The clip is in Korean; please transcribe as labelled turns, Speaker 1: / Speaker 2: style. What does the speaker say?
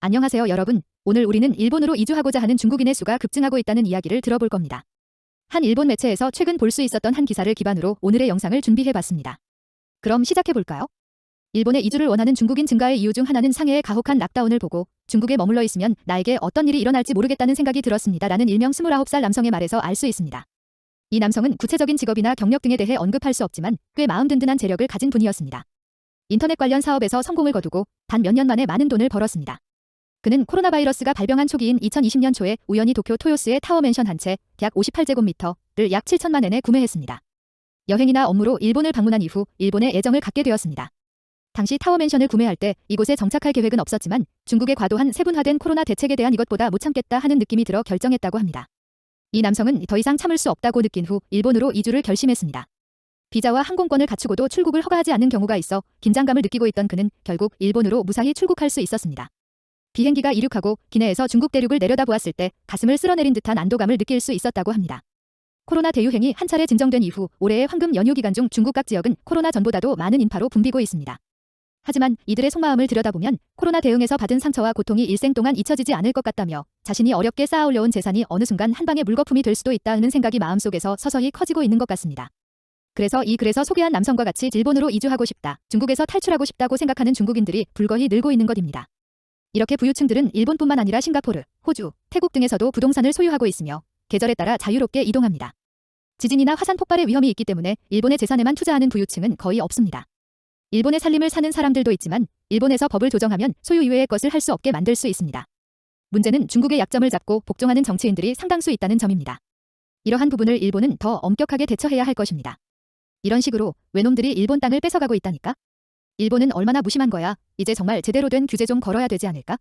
Speaker 1: 안녕하세요 여러분. 오늘 우리는 일본으로 이주하고자 하는 중국인의 수가 급증하고 있다는 이야기를 들어볼 겁니다. 한 일본 매체에서 최근 볼 수 있었던 한 기사를 기반으로 오늘의 영상을 준비해봤습니다. 그럼 시작해볼까요? 일본에 이주를 원하는 중국인 증가의 이유 중 하나는 상해의 가혹한 락다운을 보고 중국에 머물러 있으면 나에게 어떤 일이 일어날지 모르겠다는 생각이 들었습니다. 라는 일명 29살 남성의 말에서 알 수 있습니다. 이 남성은 구체적인 직업이나 경력 등에 대해 언급할 수 없지만 꽤 마음 든든한 재력을 가진 분이었습니다. 인터넷 관련 사업에서 성공을 거두고 단 몇 년 만에 많은 돈을 벌었습니다. 그는 코로나 바이러스가 발병한 초기인 2020년 초에 우연히 도쿄 토요스의 타워 맨션 한 채 약 58제곱미터를 약 7천만 엔에 구매했습니다. 여행이나 업무로 일본을 방문한 이후 일본에 애정을 갖게 되었습니다. 당시 타워 맨션을 구매할 때 이곳에 정착할 계획은 없었지만 중국의 과도한 세분화된 코로나 대책에 대한 이것보다 못 참겠다 하는 느낌이 들어 결정했다고 합니다. 이 남성은 더 이상 참을 수 없다고 느낀 후 일본으로 이주를 결심했습니다. 비자와 항공권을 갖추고도 출국을 허가하지 않는 경우가 있어 긴장감을 느끼고 있던 그는 결국 일본으로 무사히 출국할 수 있었습니다. 비행기가 이륙하고 기내에서 중국 대륙을 내려다보았을 때 가슴을 쓸어내린 듯한 안도감을 느낄 수 있었다고 합니다. 코로나 대유행이 한 차례 진정된 이후 올해의 황금 연휴 기간 중 중국 각 지역은 코로나 전보다도 많은 인파로 붐비고 있습니다. 하지만 이들의 속마음을 들여다보면 코로나 대응에서 받은 상처와 고통이 일생 동안 잊혀지지 않을 것 같다며 자신이 어렵게 쌓아 올려온 재산이 어느 순간 한 방에 물거품이 될 수도 있다는 생각이 마음속에서 서서히 커지고 있는 것 같습니다. 그래서 이 글에서 소개한 남성과 같이 일본으로 이주하고 싶다, 중국에서 탈출하고 싶다고 생각하는 중국인들이 불거히 늘고 있는 것입니다. 이렇게 부유층들은 일본뿐만 아니라 싱가포르, 호주, 태국 등에서도 부동산을 소유하고 있으며 계절에 따라 자유롭게 이동합니다. 지진이나 화산 폭발의 위험이 있기 때문에 일본의 재산에만 투자하는 부유층은 거의 없습니다. 일본의 살림을 사는 사람들도 있지만 일본에서 법을 조정하면 소유 이외의 것을 할 수 없게 만들 수 있습니다. 문제는 중국의 약점을 잡고 복종하는 정치인들이 상당수 있다는 점입니다. 이러한 부분을 일본은 더 엄격하게 대처해야 할 것입니다. 이런 식으로 외놈들이 일본 땅을 뺏어가고 있다니까? 일본은 얼마나 무심한 거야. 이제 정말 제대로 된 규제 좀 걸어야 되지 않을까?